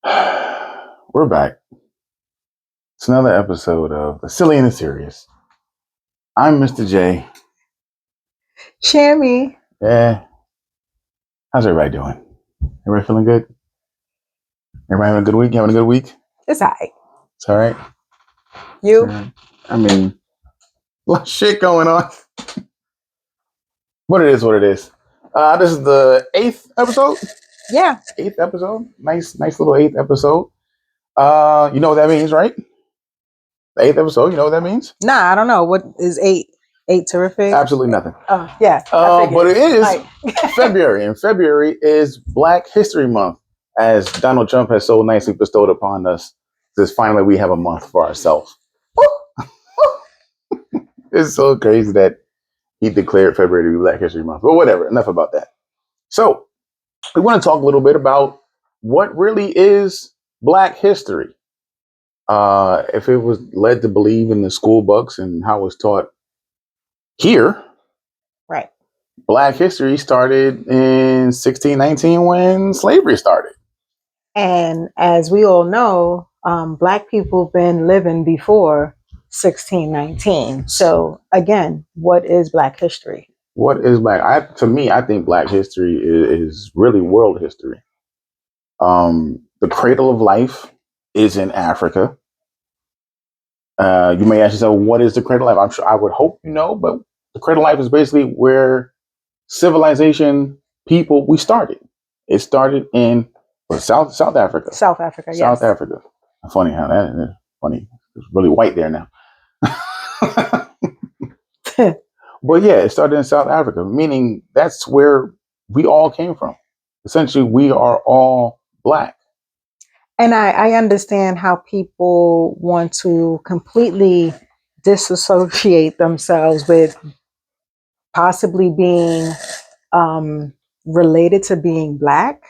We're back. It's another episode of The Silly and the Serious. I'm Mr. J. Shammy. Yeah. How's everybody doing? Everybody feeling good? Everybody having a good week? You having a good week? It's all right. It's all right? You? I mean, a lot of shit going on. But it is what it is. This is the 8th episode? Yeah. 8th episode? Nice little 8th episode. You know what that means, right? The 8th episode, you know what that means? Nah, I don't know. What is 8? 8 terrific? Absolutely nothing. Oh, yeah. But it is February, and February is Black History Month, as Donald Trump has so nicely bestowed upon us. Since finally we have a month for ourselves. It's so crazy that he declared February to be Black History Month. But whatever, enough about that. So we want to talk a little bit about what really is Black history. If it was led to believe in the school books and how it was taught here. Right. Black history started in 1619 when slavery started. And as we all know, Black people been living before 1619. So again, what is Black history? What is Black? To me, I think Black history is really world history. The cradle of life is in Africa. You may ask yourself, what is the cradle of life? I'm sure I would hope you know, but the cradle of life is basically where civilization we started. It started in South Africa. South Africa, South yes. Africa. Funny how that is funny. It's really white there now. But yeah, it started in South Africa, meaning that's where we all came from. Essentially, we are all Black. And I understand how people want to completely disassociate themselves with possibly being related to being Black.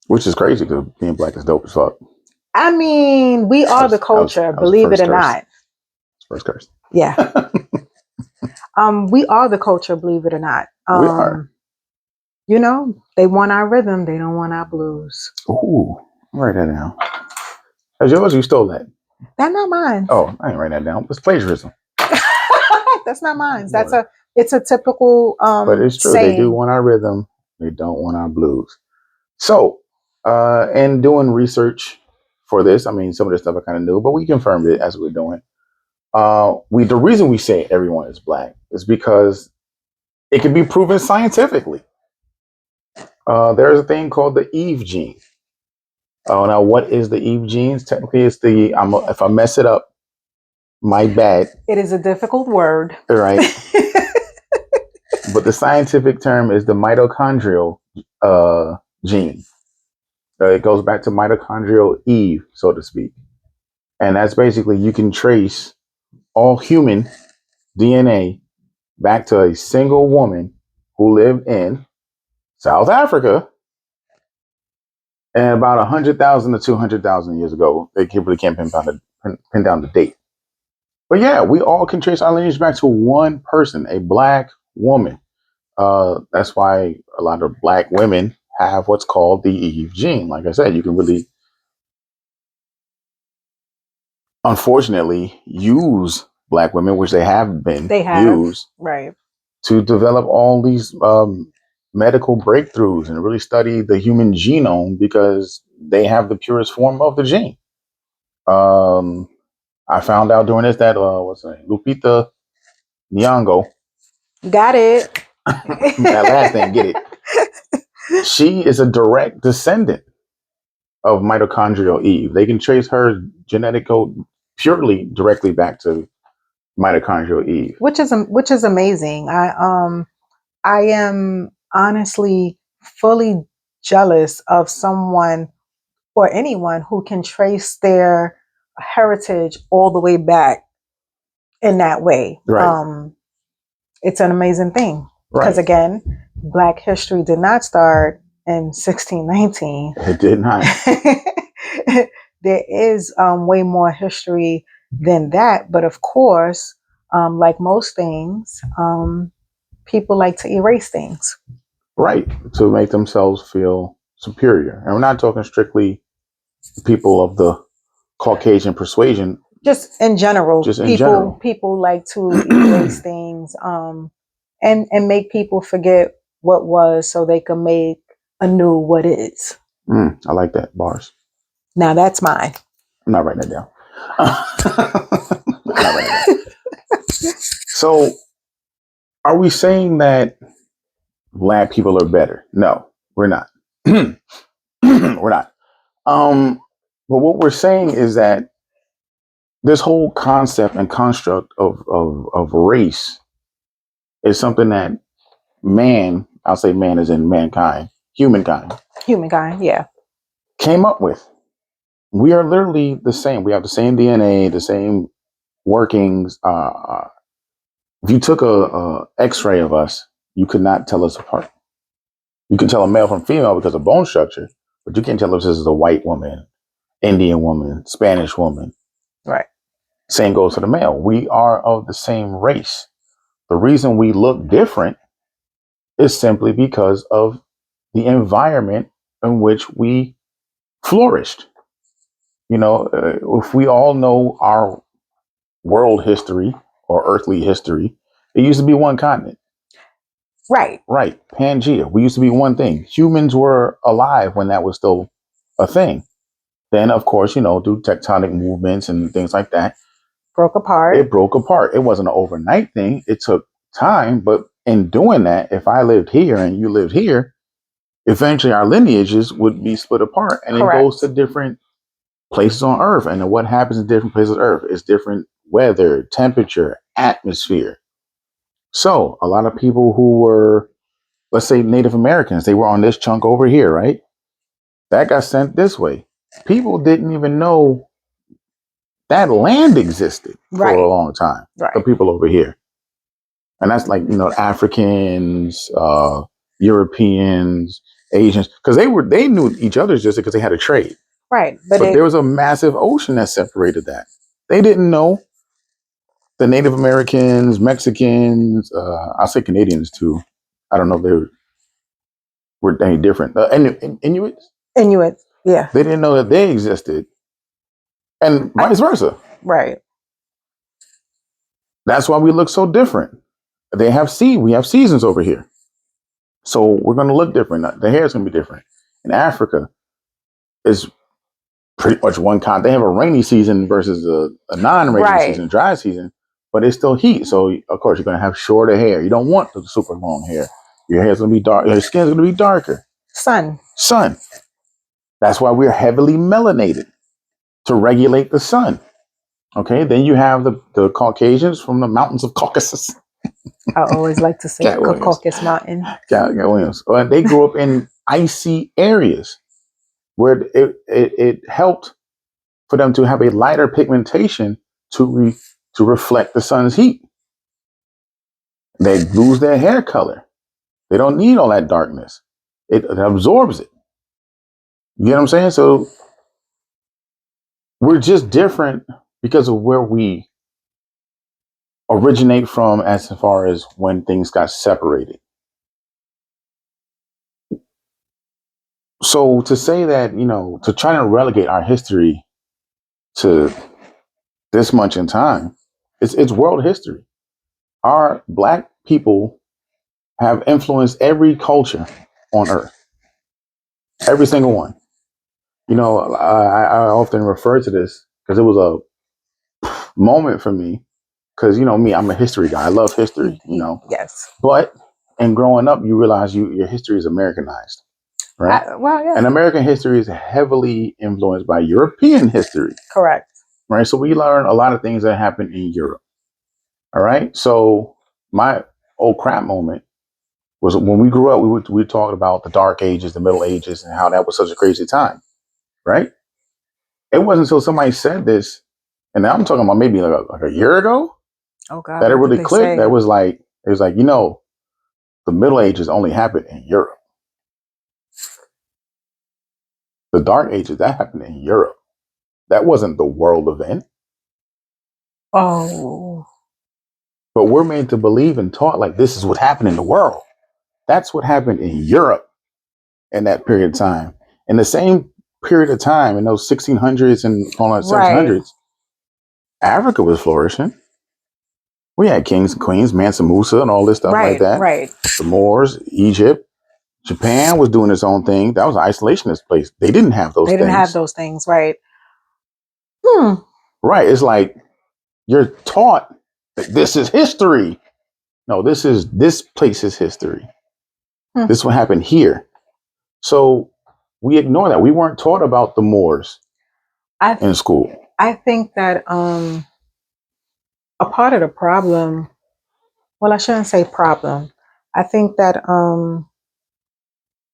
Which is crazy because being Black is dope as fuck. I mean, we are the culture, believe it or not. First curse. Yeah. We are the culture, believe it or not. We are. You know, they want our rhythm, they don't want our blues. Ooh, write that down. That's yours or you stole that? That's not mine. Oh, I ain't write that down. It's plagiarism. That's not mine. It's a typical but it's true. saying. They do want our rhythm. They don't want our blues. So, in doing research for this, I mean, some of this stuff I kind of knew, but we confirmed it as we're doing. The reason we say everyone is Black is because it can be proven scientifically. There's a thing called the Eve gene. Now, what is the Eve genes? Technically, it's if I mess it up, my bad. It is a difficult word. Right. But the scientific term is the mitochondrial gene. It goes back to mitochondrial Eve, so to speak. And that's basically, you can trace all human DNA back to a single woman who lived in South Africa. And about 100,000 to 200,000 years ago, they really can't pin down the date. But yeah, we all can trace our lineage back to one person, a Black woman. That's why a lot of Black women have what's called the Eve gene. Like I said, you can really, unfortunately, use Black women, which they have been used, right, to develop all these medical breakthroughs and really study the human genome because they have the purest form of the gene. I found out during this that what's her name? Lupita Nyong'o. Got it. That last name, get it. She is a direct descendant of mitochondrial Eve. They can trace her genetic code purely directly back to mitochondrial Eve, which is amazing. I am honestly fully jealous of someone or anyone who can trace their heritage all the way back in that way. Right. It's an amazing thing because again, Black history did not start in 1619. It did not. There is way more history than that, but of course, like most things, people like to erase things. Right, to make themselves feel superior. And we're not talking strictly people of the Caucasian persuasion, Just in general, just in people general. people like to erase things, and make people forget what was, so they can make anew what is. I like that, bars. Now that's mine. I'm not writing it down. I'm not writing it down. So, are we saying that black people are better? No, we're not. We're not. But what we're saying is that this whole concept and construct of race is something that man, I'll say man as in mankind, Humankind, yeah. came up with. We are literally the same. We have the same DNA, the same workings. If you took a X-ray of us, you could not tell us apart. You can tell a male from female because of bone structure, but you can't tell if this is a white woman, Indian woman, Spanish woman. Right. Same goes for the male. We are of the same race. The reason we look different is simply because of the environment in which we flourished. You know, if we all know our world history or earthly history, it used to be one continent. Right. Right. Pangea. We used to be one thing. Humans were alive when that was still a thing. Then, of course, you know, through tectonic movements and things like that, Broke apart. it broke apart. It wasn't an overnight thing. It took time. But in doing that, if I lived here and you lived here, eventually our lineages would be split apart, and Correct. it goes to different places on Earth. And then what happens in different places on Earth is different weather, temperature, atmosphere. So a lot of people who were, let's say, Native Americans, they were on this chunk over here, right? That got sent this way. People didn't even know that land existed for Right. a long time. Right. The people over here. And that's like, you know, Africans, Europeans, Asians, because they knew each other just because they had a trade. Right. But there was a massive ocean that separated that. They didn't know the Native Americans, Mexicans, I'll say Canadians too. I don't know if they were any different. Inuits? Inuit, yeah. They didn't know that they existed. And vice versa. Right. That's why we look so different. We have seasons over here. So we're going to look different. The hair is going to be different. In Africa, it's pretty much one kind. They have a rainy season versus a non-rainy season, dry season, but it's still heat. So of course you're going to have shorter hair. You don't want the super long hair. Your hair's going to be dark. Your skin's going to be darker. Sun. That's why we're heavily melanated to regulate the sun. Okay. Then you have the Caucasians from the mountains of Caucasus. I always like to say Caucasus Mountain. Cat Williams. They grew up in icy areas where it helped for them to have a lighter pigmentation to reflect the sun's heat. They lose their hair color. They don't need all that darkness. It absorbs it. You get what I'm saying? So we're just different because of where we originate from as far as when things got separated. So to say that, you know, to try to relegate our history to this much in time, it's world history. Our black people have influenced every culture on earth, every single one. You know, I often refer to this because it was a moment for me. Because, you know, me, I'm a history guy. I love history, you know. Yes. But in growing up, you realize your history is Americanized, right? Yeah. And American history is heavily influenced by European history. Correct. Right. So we learn a lot of things that happen in Europe. All right. So my old crap moment was when we grew up, we talked about the Dark Ages, the Middle Ages, and how that was such a crazy time. Right. It wasn't until somebody said this, and I'm talking about maybe like a year ago, oh God, that it really clicked. That was like, it was like, you know, the Middle Ages only happened in Europe. The Dark Ages, that happened in Europe. That wasn't the world event. Oh. But we're made to believe and taught like this is what happened in the world. That's what happened in Europe in that period of time. And the same period of time in those 1600s and all that Right. 1700s, Africa was flourishing. We had kings and queens, Mansa Musa, and all this stuff like Right. that. Right. The Moors, Egypt, Japan was doing its own thing. That was an isolationist place. They didn't have those They didn't have things. those things. Right. Hmm. Right. It's like you're taught that this is history. No, this place is history. Hmm. This is what happened here. So we ignore that. We weren't taught about the Moors in school. I think that a part of the problem, well, I shouldn't say problem. I think that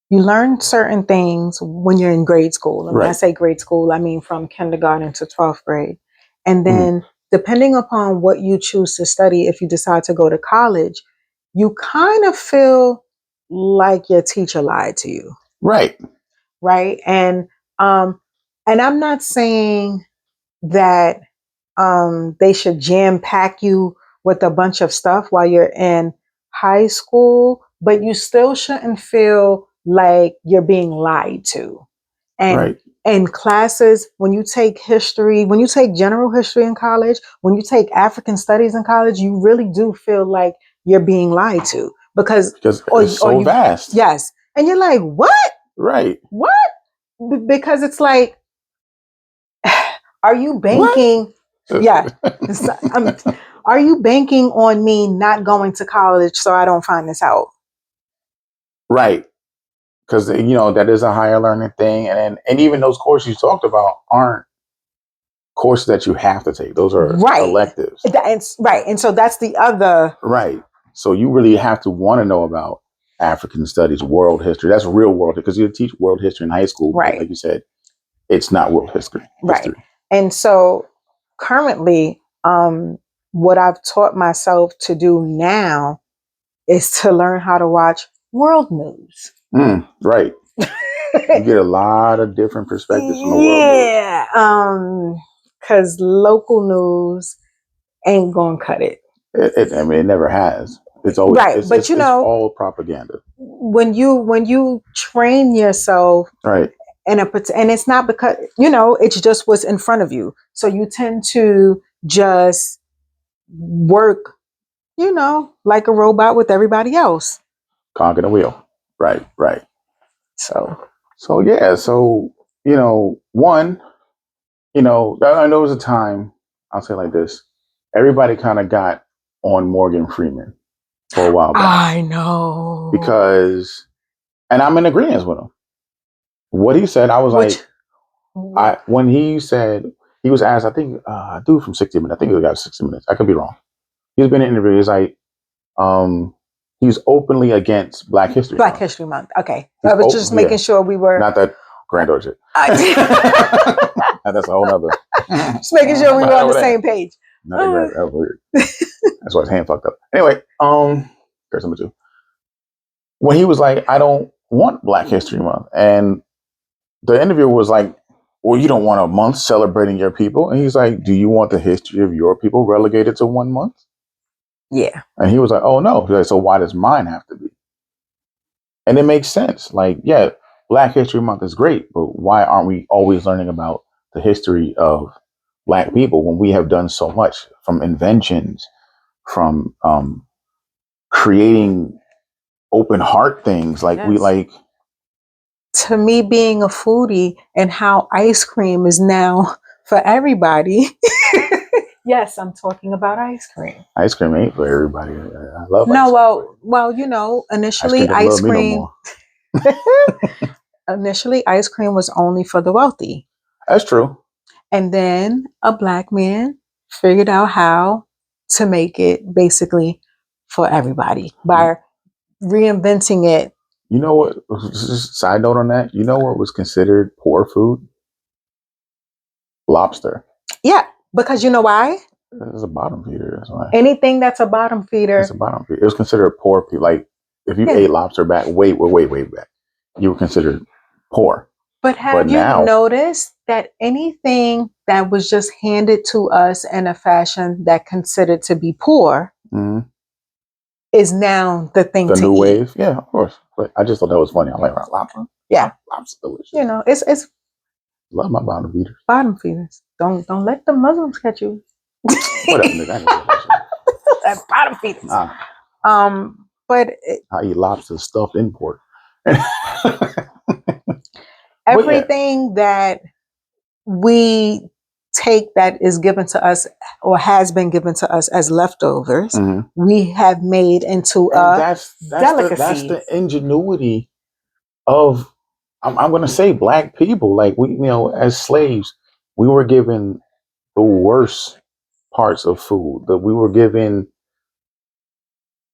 you learn certain things when you're in grade school. And when I Right. say grade school, I mean from kindergarten to 12th grade. And Mhm. then depending upon what you choose to study, if you decide to go to college, you kind of feel like your teacher lied to you. Right. Right. And I'm not saying that they should jam pack you with a bunch of stuff while you're in high school, but you still shouldn't feel like you're being lied to. And Right. in classes, when you take history, when you take general history in college, when you take African studies in college, you really do feel like you're being lied to because it's so vast. Yes. And you're like, what? Right. What? Because it's like, are you banking? What? Yeah. Are you banking on me not going to college so I don't find this out? Right. Because that is a higher learning thing, and even those courses you talked about aren't courses that you have to take. Those are electives. Right. And so that's the other. Right. So you really have to want to know about African studies, world history. That's real world because you teach world history in high school. Right. But like you said, it's not world history. Right. And so currently, what I've taught myself to do now is to learn how to watch world news. Right. You get a lot of different perspectives from the world news. Yeah. Because local news ain't gonna cut it. It never has. It's always right. But it's all propaganda. When you train yourself, right, and it's not because it's just what's in front of you. So you tend to just work, like a robot with everybody else. Conquer the wheel. Right. So yeah. So one, I know there was a time. I'll say it like this: everybody kind of got on Morgan Freeman for a while back. I know because, and I'm in agreement with him. What he said, I was when he said he was asked, I think a dude from 60 Minutes. I think he got 60 Minutes. I could be wrong. He's been in interviews. He's like, he's openly against Black History Month. History Month. Okay, I was just making sure we were not that granddaughter shit. That's a whole other. Just making sure we were on the same page. Not that that was weird. That's why his hand fucked up. Anyway, here's number two. When he was like, I don't want Black History Month, and the interviewer was like, well, you don't want a month celebrating your people. And he's like, do you want the history of your people relegated to 1 month? Yeah. And he was like, oh, no. He's like, so why does mine have to be? And it makes sense. Like, yeah, Black History Month is great, but why aren't we always learning about the history of Black people when we have done so much, from inventions, from creating open heart things? Like, yes. To me, being a foodie and how ice cream is now for everybody. Yes, I'm talking about ice cream. Ice cream ain't for everybody. I love no, ice cream. well, initially ice cream. Initially, ice cream was only for the wealthy. That's true. And then a Black man figured out how to make it basically for everybody by reinventing it. You know what? Just side note on that. You know what was considered poor food? Lobster. Yeah, because you know why? It's a bottom feeder. That's why. Anything that's a bottom feeder. It's a bottom feeder. It was considered poor people. Like if you ate lobster back way back, you were considered poor. But have you noticed that anything that was just handed to us in a fashion that considered to be poor is now the thing the to new eat. wave? Yeah, of course. But I just thought that was funny. I like lobster. Yeah, lobster delicious. It's Love my bottom feeders. Bottom feeders. Don't let the Muslims catch you. Whatever, nigga. I ain't gonna say that shit. That's bottom feeders. Nah, But I eat lobster stuffed in pork. everything that we take that is given to us or has been given to us as leftovers, Mhm. we have made into And a that's delicacy. the ingenuity of I'm going to say black people. Like we, as slaves, we were given the worst parts of food. That we were given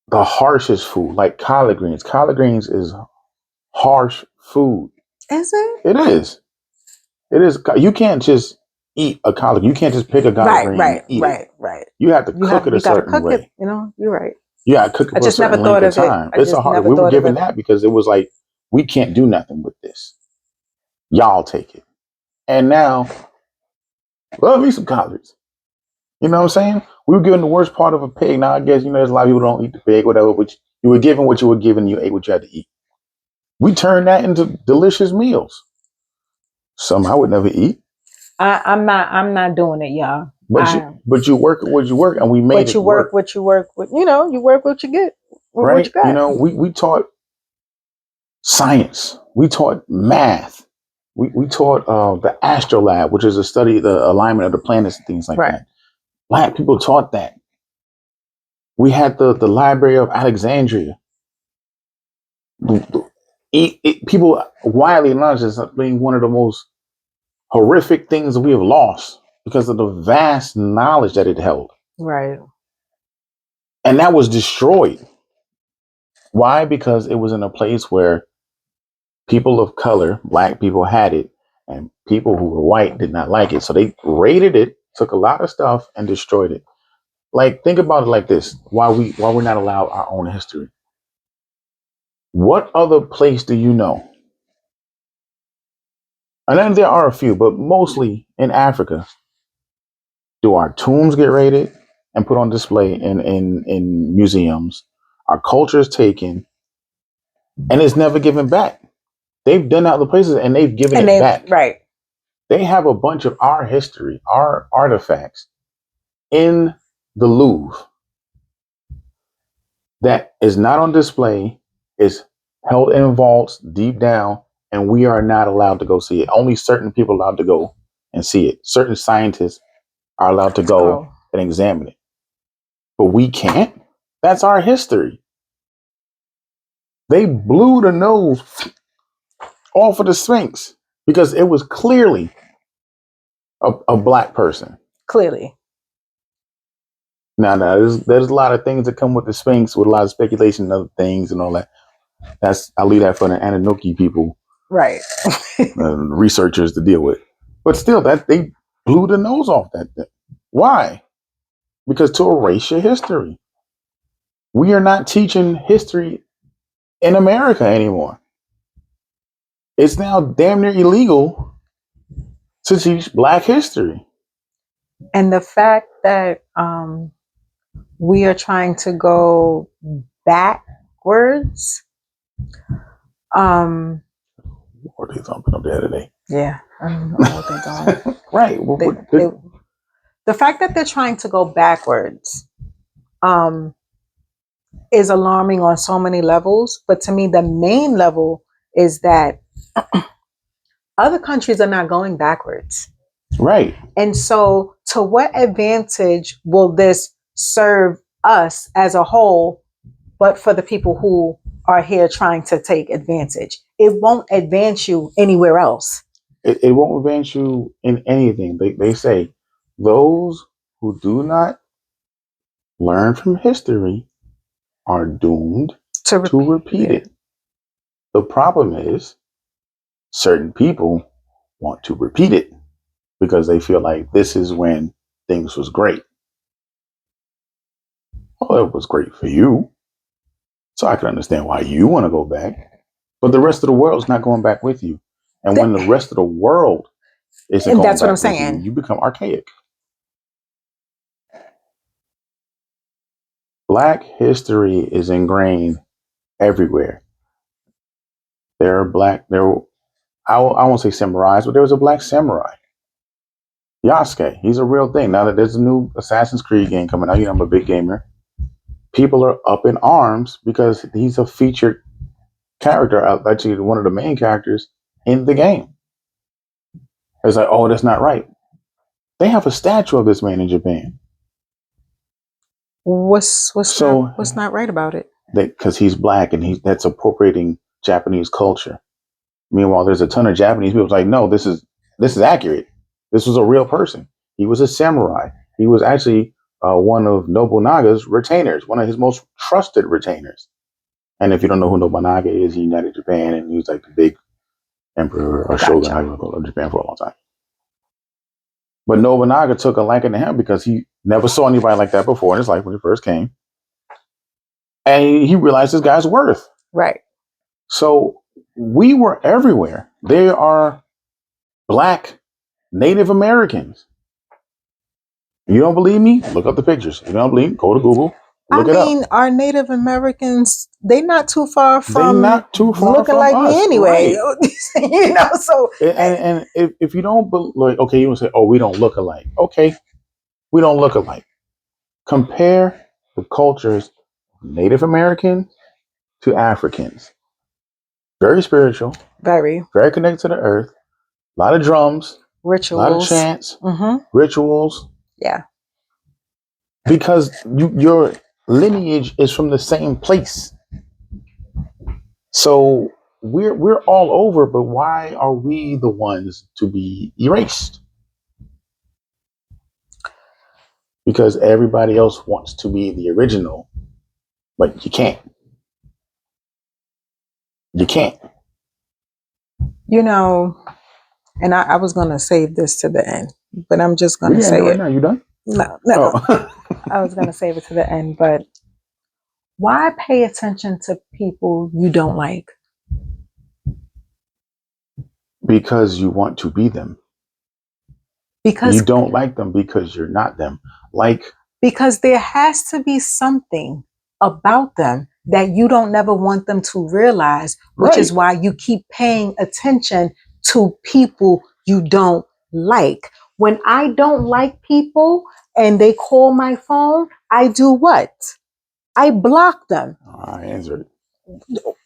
the harshest food, like collard greens. Collard greens is harsh food. Is it? It is. It is. You can't just eat a collard. You can't just pick a collard green and eat it. Right. You have to cook it a You gotta certain cook way. it. You're right. You got to cook it I for a just never certain thought length of of it. time. I It's a just hard. never We were thought of given it. that because it was like we can't do nothing with this. Y'all take it. And now, love me some collards. You know what I'm saying? We were given the worst part of a pig. Now I guess there's a lot of people who don't eat the pig, whatever. But you were given what you were given. You ate what you had to eat. We turned that into delicious meals. Some I would never eat. I'm not doing it, y'all. But you work what you work, and we made it work. What you work with. You work what you get. What Right? you got. We taught science. We taught math. We taught the astrolabe, which is a study the alignment of the planets and things like Right. that. Black people taught that. We had the Library of Alexandria. People widely acknowledge this as being one of the most horrific things that we have lost because of the vast knowledge that it held. Right. And that was destroyed. Why? Because it was in a place where people of color, black people, had it, and people who were white did not like it. So they raided it, took a lot of stuff, and destroyed it. Like, think about it like this: why we're not allowed our own history. What other place do you know? And then there are a few, but mostly in Africa, do our tombs get raided and put on display in museums? Our culture is taken, and it's never given back. They've done other places, and they've given it back. Right. They have a bunch of our history, our artifacts in the Louvre that is not on display, is held in vaults deep down, and we are not allowed to go see it. Only certain people are allowed to go and see it. Certain scientists are allowed to go and examine it. But we can't. That's our history. They blew the nose off of the Sphinx because it was clearly a black person. Clearly. Now, there's a lot of things that come with the Sphinx, with a lot of speculation and other things and all that. I'll leave that for the Anunnaki people, Right. researchers to deal with. But still, that they blew the nose off that thing. Why? Because to erase your history. We are not teaching history in America anymore. It's now damn near illegal to teach Black history. And the fact that we are trying to go backwards. Or they thumping up there today. Yeah, I don't know what they're doing. Right. Well, the fact that they're trying to go backwards is alarming on so many levels. But to me, the main level is that other countries are not going backwards. Right. And so, to what advantage will this serve us as a whole, but for the people who are here trying to take advantage? It won't advance you anywhere else. It won't advance you in anything. They say those who do not learn from history are doomed to repeat it. The problem is certain people want to repeat it because they feel like this is when things was great. Well, it was great for you. So I can understand why you want to go back. But the rest of the world's not going back with you. And when the rest of the world isn't going that's back what I'm with saying. you become archaic. Black history is ingrained everywhere. There are I won't say samurais, but there was a black samurai. Yasuke, he's a real thing. Now that there's a new Assassin's Creed game coming out, I'm a big gamer. People are up in arms because he's a featured character, actually one of the main characters in the game. It's like, oh, that's not right. They have a statue of this man in Japan. What's not right about it? Because he's black and that's appropriating Japanese culture. Meanwhile, there's a ton of Japanese people like, no, this is accurate. This was a real person. He was a samurai. He was actually one of Nobunaga's retainers, one of his most trusted retainers. And if you don't know who Nobunaga is, he united Japan, and he was like the big emperor or shogun, how you want to call it, of Japan for a long time. But Nobunaga took a liking to him because he never saw anybody like that before in his life when he first came. And he realized this guy's worth. Right. So we were everywhere. There are black Native Americans. You don't believe me? Look up the pictures. If you don't believe me, go to Google. Look it up. Are Native Americans, they're not too far from looking from like us, me anyway. Right. So and if you don't believe, okay, you will say, oh, we don't look alike. Okay, we don't look alike. Compare the cultures of Native Americans to Africans. Very spiritual. Very connected to the earth. A lot of drums. Rituals. A lot of chants. Rituals. Yeah. Because your lineage is from the same place. So we're all over, but why are we the ones to be erased? Because everybody else wants to be the original, but you can't. You can't. And I was going to save this to the end, but I'm just going to say it. Now. You done? No. Oh. I was going to save it to the end, but why pay attention to people you don't like? Because you want to be them. Because you don't like them because you're not them. Because there has to be something about them that you don't never want them to realize, which is why you keep paying attention to people you don't like. When I don't like people and they call my phone, I do what? I block them. I answered.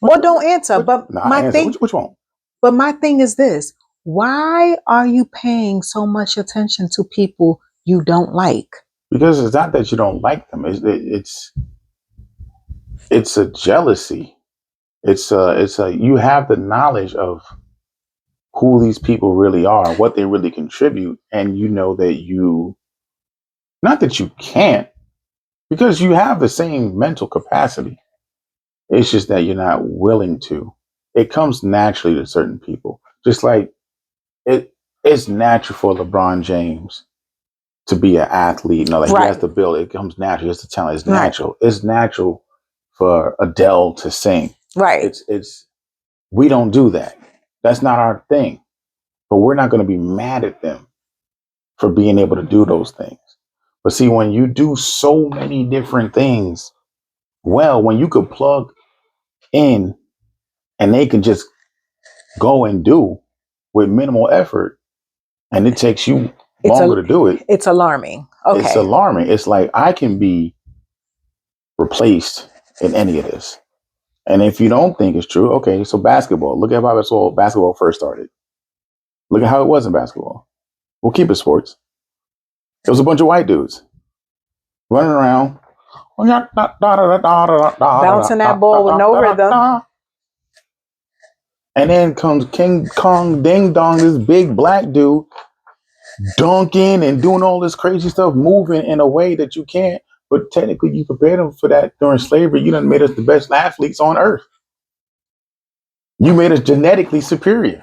Well, don't answer. But my thing, which one? But my thing is this: why are you paying so much attention to people you don't like? Because it's not that you don't like them. It's a jealousy. It's a you have the knowledge of who these people really are, what they really contribute, and you know that not that you can't, because you have the same mental capacity. It's just that you're not willing to. It comes naturally to certain people. Just like it's natural for LeBron James to be an athlete. He has to build. It comes natural. He has the talent. It's natural. It's natural for Adele to sing. Right. It's we don't do that. That's not our thing. But we're not going to be mad at them for being able to do those things. But see, when you do so many different things, when you could plug in and they can just go and do with minimal effort, and it takes you longer to do it. It's alarming. Okay. It's alarming. It's like I can be replaced in any of this. And if you don't think it's true, okay, so basketball. Look at how basketball first started. Look at how it was in basketball. We'll keep it sports. It was a bunch of white dudes running around, bouncing that ball with no rhythm. And then comes King Kong Ding Dong, this big black dude, dunking and doing all this crazy stuff, moving in a way that you can't. But technically, you prepared them for that during slavery. You done made us the best athletes on earth. You made us genetically superior.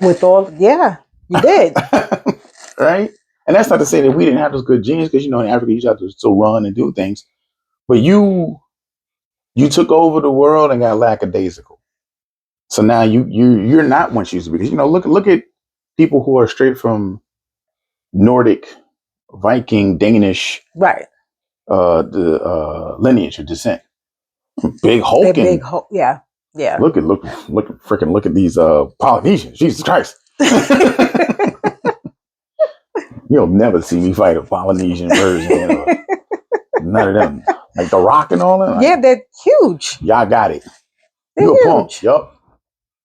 You did. Right? And that's not to say that we didn't have those good genes, because in Africa you have to still run and do things. But you took over the world and got lackadaisical. So now you're not what you used to be. Because look at people who are straight from Nordic, Viking, Danish, right? The lineage or descent. Big hulking. Yeah. Yeah. Look at these Polynesians. Jesus Christ. You'll never see me fight a Polynesian version or none of them. Like The Rock and all that. Like, Yeah, they're huge. y'all got it. They're You a punk. huge. Yup.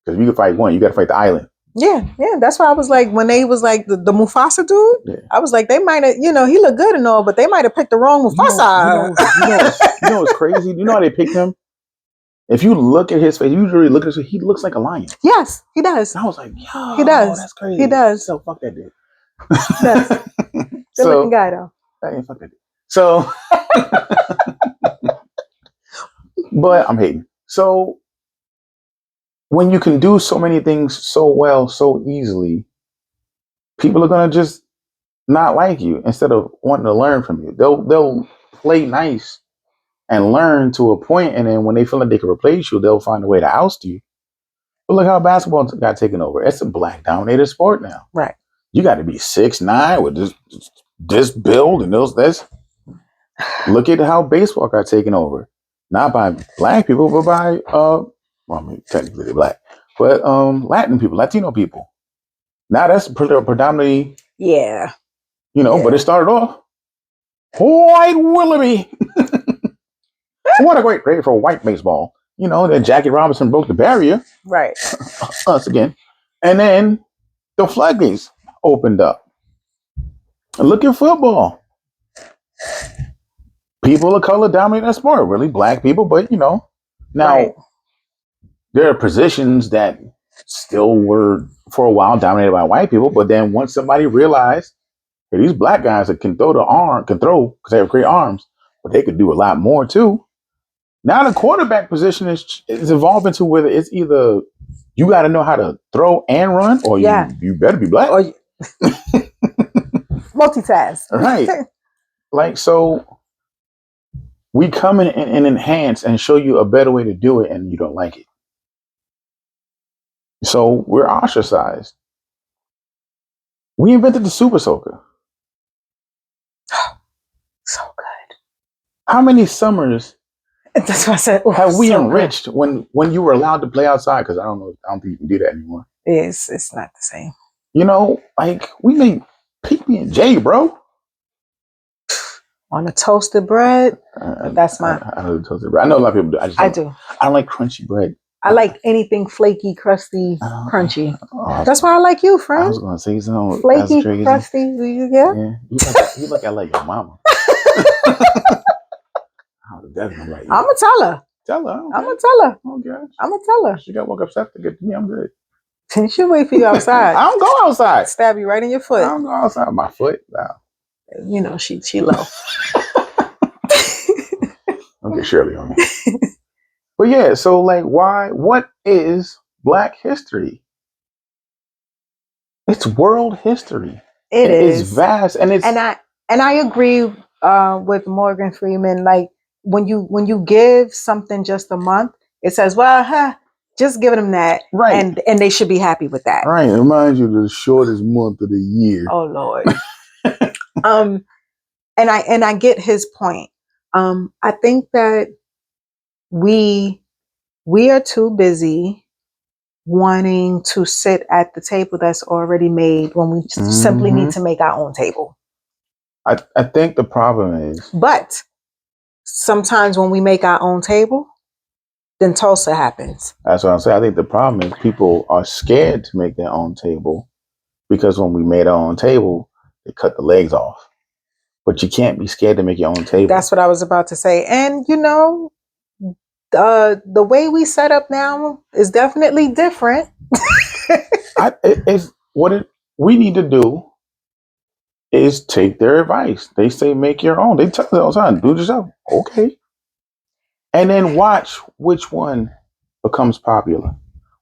Because you can fight one, you got to fight the island. Yeah. That's why I was like, when they was like the Mufasa dude, Yeah. I was like, they might have, he looked good and all, but they might have picked the wrong Mufasa. You know what's crazy? You know how they picked him? If you look at his face, you really look at his face, he looks like a lion. Yes, he does. And I was like, yo, He does. that's crazy. He does. So fuck that dude. He does. Good looking guy though. Hey, fuck that dude. So, but I'm hating. So, when you can do so many things so well, so easily, people are gonna just not like you instead of wanting to learn from you. They'll play nice and learn to a point, and then when they feel like they can replace you, they'll find a way to oust you. But look how basketball got taken over. It's a black dominated sport now. Right. You got to be 6'9" with this build and this. Look at how baseball got taken over. Not by black people, but by well, I mean, technically they're black, but Latin people, Latino people. Now that's predominantly, Yeah. but it started off White Willoughby. What a great day for white baseball. Then Jackie Robinson broke the barrier. Right. Us again. And then the floodgates opened up. And look at football. People of color dominate that sport. Really, black people, but now Right. there are positions that still were for a while dominated by white people. But then once somebody realized that these black guys that can throw because they have great arms, but they could do a lot more too. Now the quarterback position is evolving to whether it's either you got to know how to throw and run, or you better be black. Or multitask. Right. Like, so we come in and enhance and show you a better way to do it, and you don't like it. So we're ostracized. We invented the Super Soaker. So good. How many summers That's what I said. have we so enriched when you were allowed to play outside? Because I don't think you can do that anymore. It's not the same. Like we made PB&J, bro. On a toasted bread, that's my. I know the toasted bread. I know a lot of people do. I do. I don't like crunchy bread. I like anything flaky, crusty, crunchy. That's why I like you, I friend. was gonna say something. Flaky, That's crazy. crusty. Yeah. You look like your mama. I would definitely like you. I'm gonna tell her. Tell her. Okay. I'm gonna tell her. Okay. I'm gonna tell her. She got woke up stuff to get to me. I'm good. She'll wait for you outside. I don't go outside. Stab you right in your I foot. don't go outside. My foot. No. She low. Don't get Shirley on me. But yeah, so like, what is Black history? It's world history. It is vast, and I agree with Morgan Freeman. Like when you give something just a month, it says, well, just give them that, right, and they should be happy with that. Right, it reminds you of the shortest month of the year. Oh Lord. And I get his point. I think that we are too busy wanting to sit at the table that's already made when we simply need to make our own table. I think the problem is, but sometimes when we make our own table, then Tulsa happens. That's what I'm saying. I think the problem is people are scared to make their own table because when we made our own table, they cut the legs off. But you can't be scared to make your own table. That's what I was about to say. And the way we set up now is definitely different. We need to do is take their advice. They say make your own. They tell us all the time, do it yourself. Okay. And then watch which one becomes popular.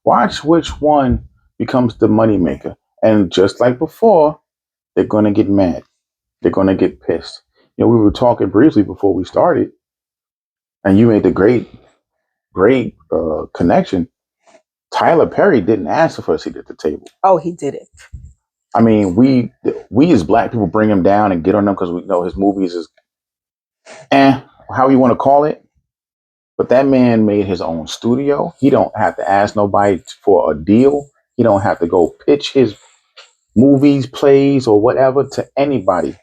Watch which one becomes the moneymaker. And just like before, they're going to get mad. They're going to get pissed. We were talking briefly before we started, and you made the great connection. Tyler Perry didn't ask for a seat at the table. Oh, he did it. I mean, we as black people bring him down and get on him because we know his movies is, how you want to call it. But that man made his own studio. He don't have to ask nobody for a deal. He don't have to go pitch his movies, plays, or whatever to anybody.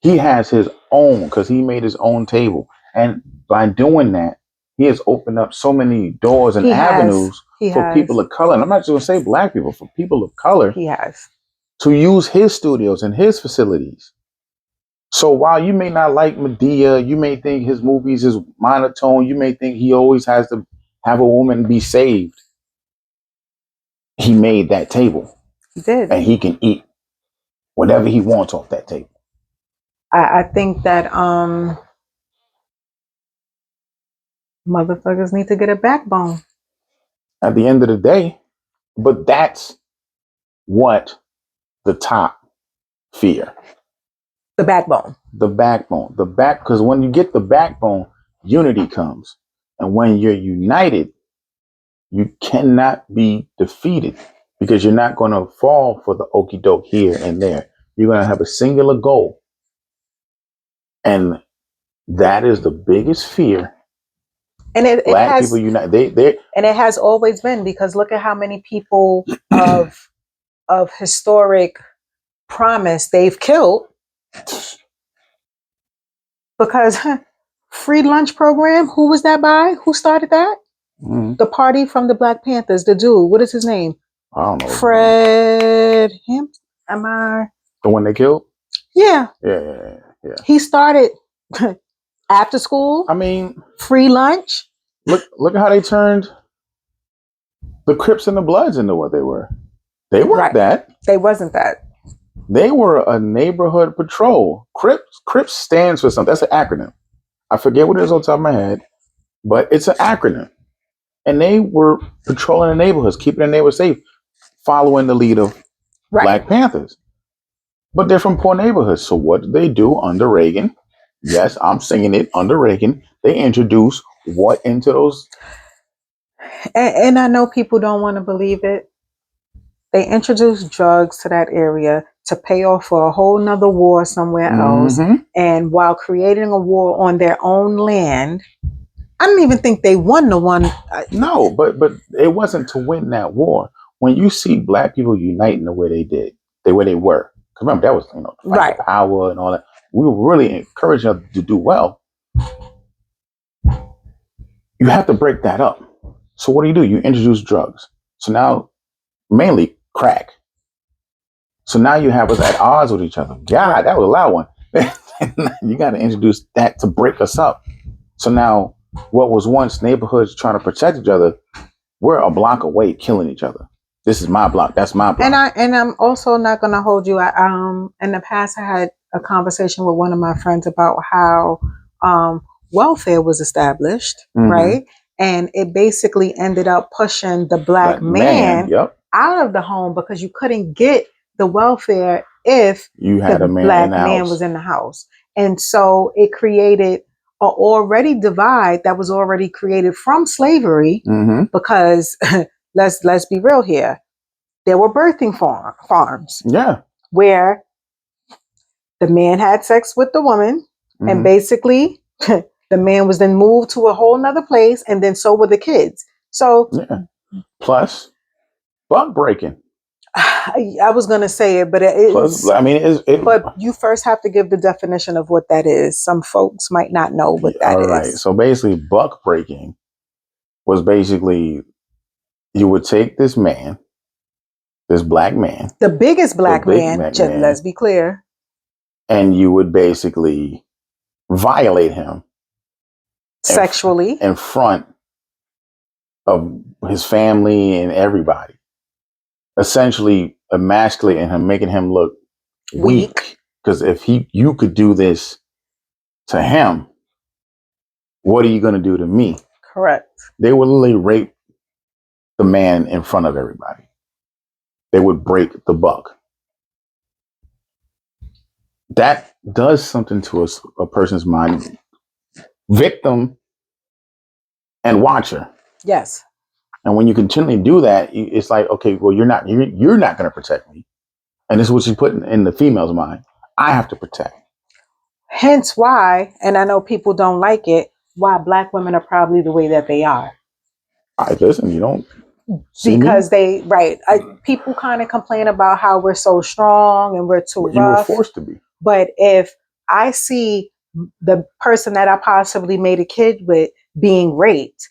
He has his own because he made his own table. And by doing that, he has opened up so many doors and He has. avenues He for has. people of color. And I'm not just going to say black people, for people of color He has. to use his studios and his facilities. So while you may not like Medea, you may think his movies is monotone, you may think he always has to have a woman be saved. He made that table. He did. And he can eat whatever he wants off that table. I think that motherfuckers need to get a backbone. At the end of the day, but that's what the top fear. The backbone. Because when you get the backbone, unity comes. And when you're united, you cannot be defeated because you're not going to fall for the okie doke here and there. You're going to have a singular goal. And that is the biggest fear. And it Black has, people unite. They and it has always been, because look at how many people of historic promise they've killed. Because free lunch program, who was that by? Who started that? The party from the Black Panthers, the dude, what is his name? I don't know. Fred Hampton? Am I? The one they killed? Yeah. Yeah. He started after school. I mean, free lunch. Look at how they turned the Crips and the Bloods into what they were. They weren't Right. that. They wasn't that. They were a neighborhood patrol. Crips stands for something. That's an acronym. I forget what it is on top of my head, but it's an acronym. And they were patrolling the neighborhoods, keeping the neighborhood safe, following the lead of Black Panthers. But they're from poor neighborhoods. So what did they do under Reagan? Yes, I'm singing it. Under Reagan, they introduced what into those? And I know people don't want to believe it. They introduced drugs to that area to pay off for a whole nother war somewhere else. And while creating a war on their own land, I don't even think they won the one. No, but it wasn't to win that war. When you see Black people uniting the way they did, the way they were, because remember that was fight for power and all that. We were really encouraging them to do well. You have to break that up. So what do? You introduce drugs. So now, mainly crack. So now you have us at odds with each other. God, that was a loud one. You got to introduce that to break us up. So now, what was once neighborhoods trying to protect each other, we're a block away killing each other. This is my block. That's my block. And I'm also not going to hold you. In the past, I had a conversation with one of my friends about how welfare was established, right? And it basically ended up pushing the black man out of the home because you couldn't get the welfare if you had a man black man was in the house. And so it created an already divide that was already created from slavery because let's be real here. There were birthing farms. Yeah. Where the man had sex with the woman and basically the man was then moved to a whole nother place, and then so were the kids. So, plus buck breaking. I was going to say it, but but you first have to give the definition of what that is. Some folks might not know what that is. Right. So basically, buck breaking was basically you would take this man, this black man, the biggest black man. Let's be clear, and you would basically violate him sexually in front of his family and everybody, essentially emasculating him, making him look weak. Because if you could do this to him, what are you going to do to me? Correct. They would literally rape the man in front of everybody. They would break the buck. That does something to a person's mind. Victim and watcher. Yes. And when you continually do that, it's like, okay, well, you're not going to protect me. And this is what she's putting in the female's mind. I have to protect. Hence why, and I know people don't like it, why Black women are probably the way that they are. I listen. You don't see me. Because people kind of complain about how we're so strong and we're too You were rough. forced to be. But if I see the person that I possibly made a kid with being raped,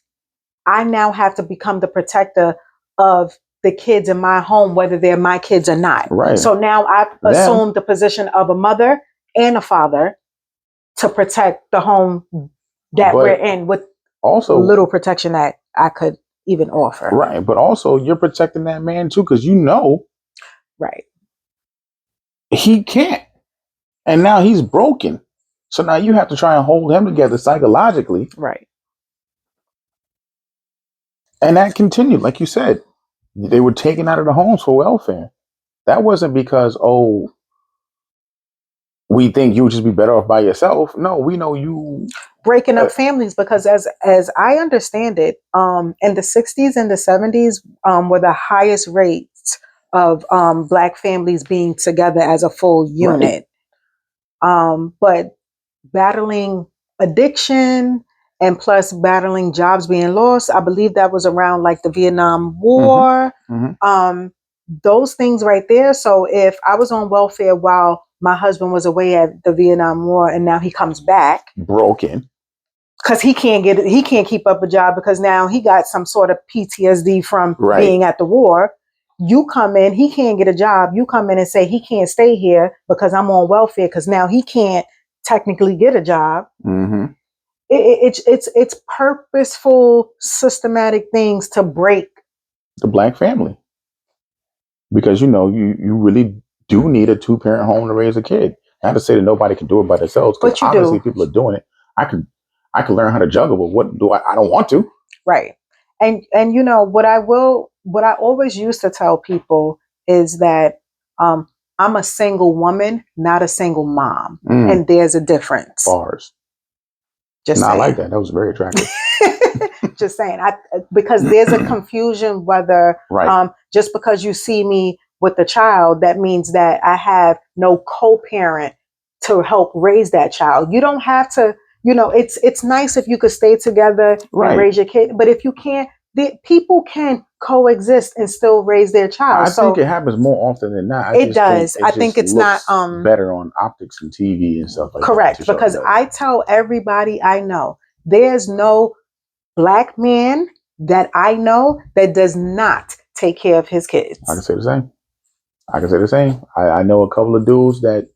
I now have to become the protector of the kids in my home, whether they're my kids or not. Right. So now I've assumed the position of a mother and a father to protect the home that we're in with also little protection that I could even offer. Right. But also you're protecting that man too, because you know right. he can't. And now he's broken. So now you have to try and hold him together psychologically. Right. And that continued, like you said. They were taken out of the homes for welfare. That wasn't because, oh, we think you would just be better off by yourself. No, we know you breaking up families, because as I understand it, in the 60s and the 70s were the highest rates of Black families being together as a full unit. Right. But battling addiction and plus battling jobs being lost, I believe that was around like the Vietnam War. Mm-hmm. Those things right there. So if I was on welfare while my husband was away at the Vietnam War and now he comes back broken because he can't keep up a job because now he got some sort of PTSD from being at the war. You come in, he can't get a job. You come in and say he can't stay here because I'm on welfare because now he can't technically get a job. Mm-hmm. It's purposeful, systematic things to break the Black family, because you really do need a 2-parent home to raise a kid. Not to say that nobody can do it by themselves, because obviously people are doing it. I could learn how to juggle, but what do I don't want to. Right. And what I always used to tell people is that I'm a single woman, not a single mom. And there's a difference. Bars. Just saying. I like that. That was very attractive. Just saying. Because there's a confusion whether just because you see me with a child, that means that I have no co-parent to help raise that child. You don't have to, it's nice if you could stay together and raise your kid. But if you can't, people can coexist and still raise their child. I think it happens more often than not. It does. I think it's not better on optics and TV and stuff like that. Correct. Because I tell everybody I know, there's no Black man that I know that does not take care of his kids. I can say the same. I know a couple of dudes that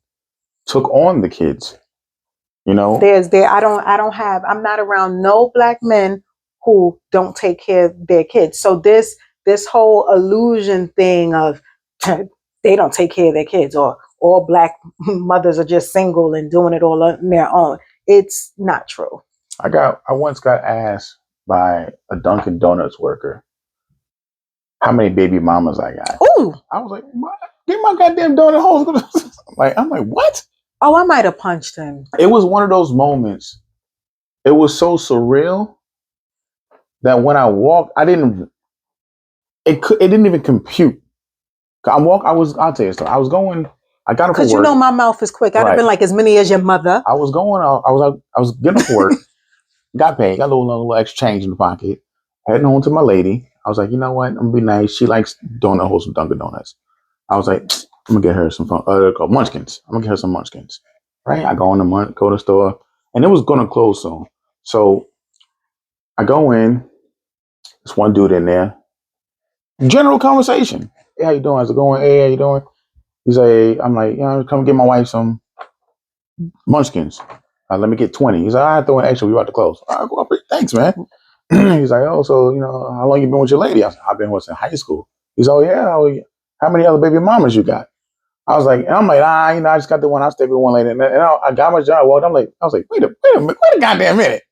took on the kids. I'm not around no Black men who don't take care of their kids. So this whole illusion thing of they don't take care of their kids, or all Black mothers are just single and doing it all on their own. It's not true. I once got asked by a Dunkin' Donuts worker how many baby mamas I got. Ooh. I was like, what? Get my goddamn donut holes. I'm like, what? Oh, I might have punched him. It was one of those moments. It was so surreal that when I walked, it didn't even compute. I'll tell you something. I got up for work. Because my mouth is quick. I'd have been like as many as your mother. I was getting up for work, got paid, got a little extra change in the pocket, heading home to my lady. I was like, you know what? I'm gonna be nice. She likes donut holes from Dunkin' Donuts. I was like, I'm gonna get her some munchkins. I'm gonna get her some munchkins. Right? I go to the store, and it was gonna close soon. So I go in. There's one dude in there. General conversation. Hey, how you doing? How's it going? Hey, how you doing? He's like, I'm like, come get my wife some munchkins. Let me get 20. He's like, I throw an extra. We about to close. All right, go up. Thanks, man. He's like, oh, so how long you been with your lady? I said, I've been with her in high school. He's like, oh yeah. How many other baby mamas you got? I was like, I just got the one. I stayed with one lady, and I got my job. I was like, wait a goddamn minute.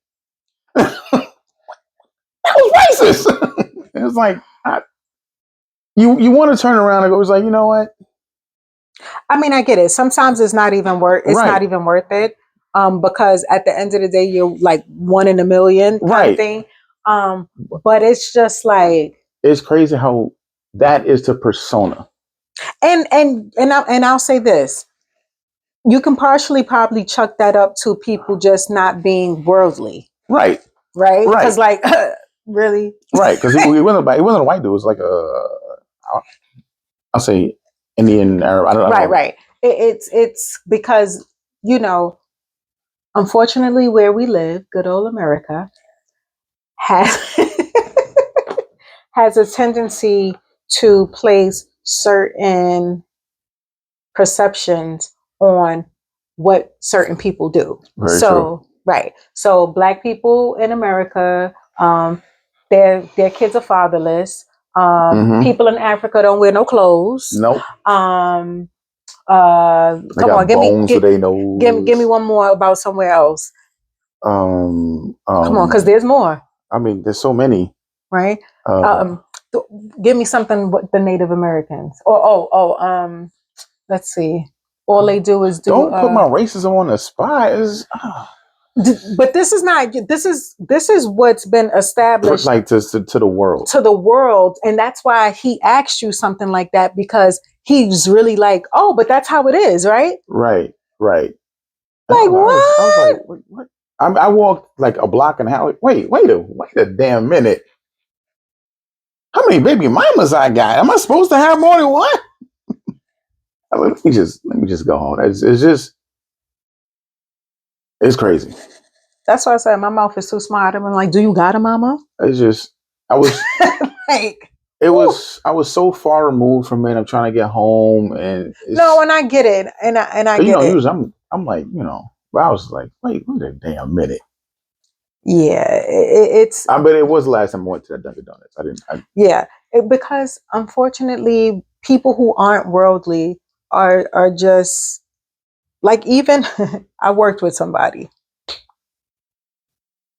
That was racist. It was like, you want to turn around and go, it's like, you know what? I mean, I get it. Sometimes it's not even worth it. Because at the end of the day, you're like one in a million kind of thing. But it's just like, it's crazy how that is the persona. And I'll say this. You can partially probably chuck that up to people just not being worldly. Right. right? Right. Because like, really, Right. Because it wasn't a white dude. It was like I'll say Indian Arab. I don't right, know. right. It's because you know, unfortunately, where we live, good old America has has a tendency to place certain perceptions on what certain people do. Very So, true. right. So, black people in America, their kids are fatherless. Mm-hmm. People in Africa don't wear no clothes. Nope. Um, They come on, got bones to their give me nose. one more about somewhere else. Come on, because there's more, I mean, there's so many. right? Uh, Um, give me something with the Native Americans. Let's see. All they do is do. don't put my racism on the spot. But this is not. This is what's been established Like to the world. to the world, and that's why he asked you something like that because he's really like, oh, but that's how it is, right? Right. Right. Like I was what? like, what? I walked like a block and a half. Wait a damn minute. How many baby mamas I got? Am I supposed to have more than one? Let me just go home. It's crazy. That's why I said my mouth is too smart. I'm like, do you got a mama? It's just I was Like, I was so far removed from it. I'm trying to get home, and no, and I get it, and I get it. usually I'm like, but I was like, wait a damn minute. Yeah, it's. I bet it was the last time I went to that Dunkin' Donuts. Yeah, because unfortunately, people who aren't worldly are just like even. I worked with somebody.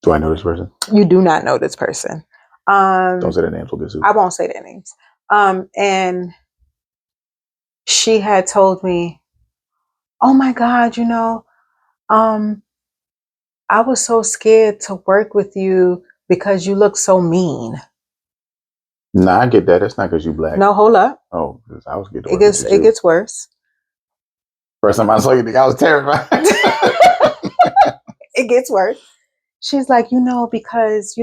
Do I know this person? You do not know this person. Don't say their names. We'll get sued. I won't say their names. And she had told me, "Oh my God, I was so scared to work with you because you look so mean." Nah, I get that. That's not because you black. No, hold up. Oh, because I was getting to It work with you it too. gets worse. First time I saw you, I was terrified. It gets worse. She's like, because,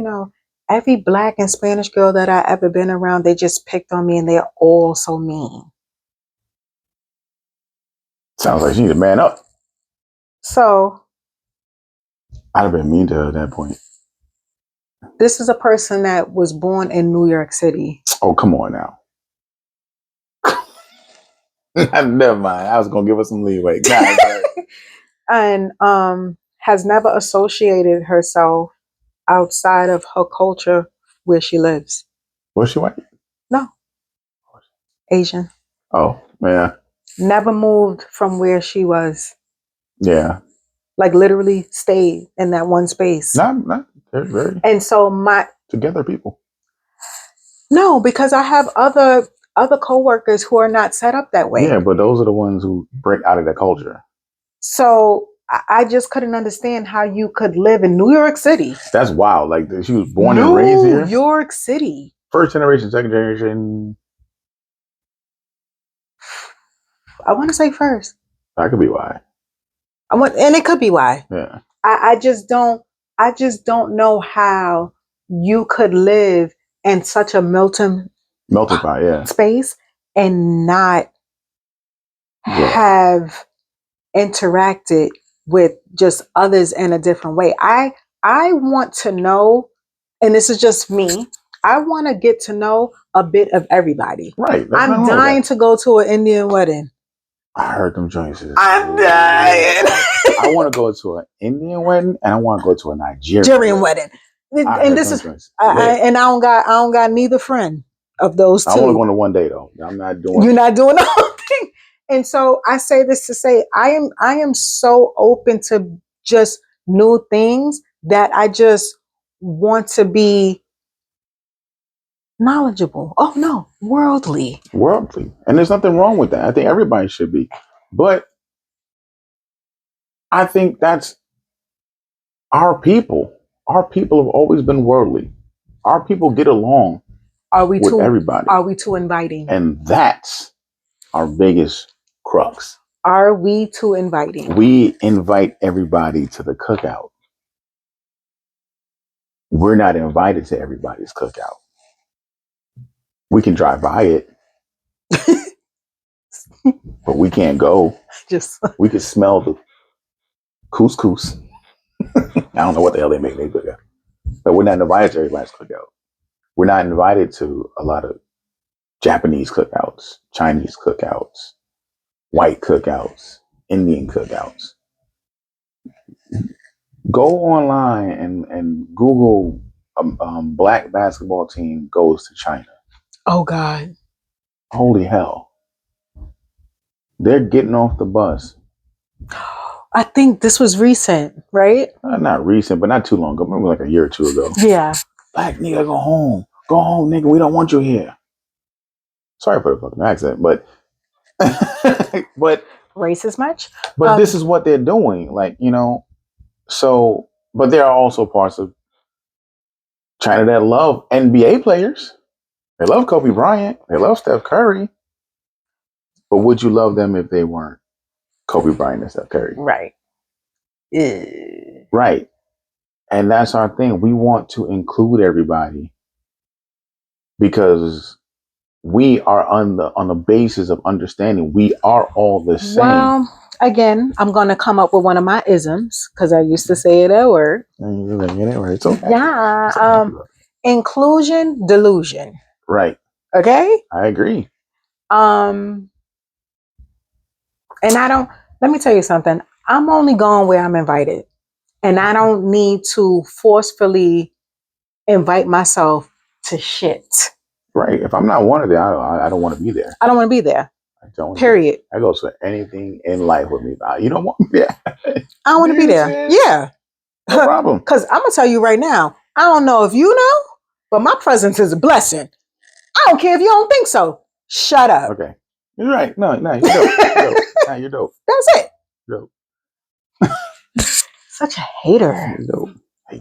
every black and Spanish girl that I ever been around, they just picked on me and they're all so mean. Sounds like she need to man up. So I'd have been mean to her at that point. this is a person that was born in New York City. Oh, come on now. Never mind. I was gonna give her some leeway. God, And has never associated herself outside of her culture where she lives. was she white? No, Asian. Oh, yeah. Never moved from where she was. Yeah. Like literally stayed in that one space. Not they're very And so together people. no, because I have other coworkers who are not set up that way. Yeah, but those are the ones who break out of that culture. So I just couldn't understand how you could live in New York City. That's wild. Like she was born and raised here. New York City. First generation, second generation. I want to say first. That could be why. And it could be why. Yeah. I just don't know how you could live in such a melting Melted pot, yeah. space and not have interacted with just others in a different way. I want to know, and this is just me, I want to get to know a bit of everybody. Right. I'm dying to go to an Indian wedding. I heard them choices. I'm dying. I want to go to an Indian wedding and I want to go to a Nigerian wedding. And this is I don't got neither friend of those two. I want to go on one day though. I'm not doing. You're not doing the whole thing. And so I say this to say I am so open to just new things that I just want to be knowledgeable. Oh no, worldly. And there's nothing wrong with that. I think everybody should be. But I think that's our people. Our people have always been worldly. Our people get along with everybody. Are we too inviting? And that's our biggest crux. Are we too inviting? We invite everybody to the cookout. we're not invited to everybody's cookout. We can drive by it, but we can't go. Just We can smell the couscous. I don't know what the hell they make in their cookout, but we're not invited to everybody's cookout. We're not invited to a lot of Japanese cookouts, Chinese cookouts, white cookouts, Indian cookouts. Go online and Google black basketball team goes to China. oh God. Holy hell. They're getting off the bus. I think this was recent, right? Not recent, but not too long ago. Maybe like a year or two ago. Yeah. Black nigga, go home. Go home, nigga. We don't want you here. Sorry for the fucking accent, but but Racist much? this is what they're doing. Like, you know, so but there are also parts of China that love NBA players. They love Kobe Bryant. They love Steph Curry. But would you love them if they weren't Kobe Bryant and Steph Curry? Right. Right. And that's our thing. We want to include everybody because we are on the basis of understanding we are all the same. Well, again, I'm going to come up with one of my isms because I used to say it at work. It's okay. Yeah. It's okay. Inclusion, delusion. Right. Okay. I agree. And let me tell you something. I'm only going where I'm invited. And I don't need to forcefully invite myself to shit. Right. If I'm not wanted there, I don't want to be there. I don't want to be there. I don't. Period. That goes for anything in life with me. You don't want me there. I don't want to be there. Yeah. No problem. Because I'm going to tell you right now, I don't know if you know, but my presence is a blessing. I don't care if you don't think so. Shut up. Okay. You're right. No, you're dope. You're dope. Nah, you're dope. That's it. You're dope. Such a hater. You're dope.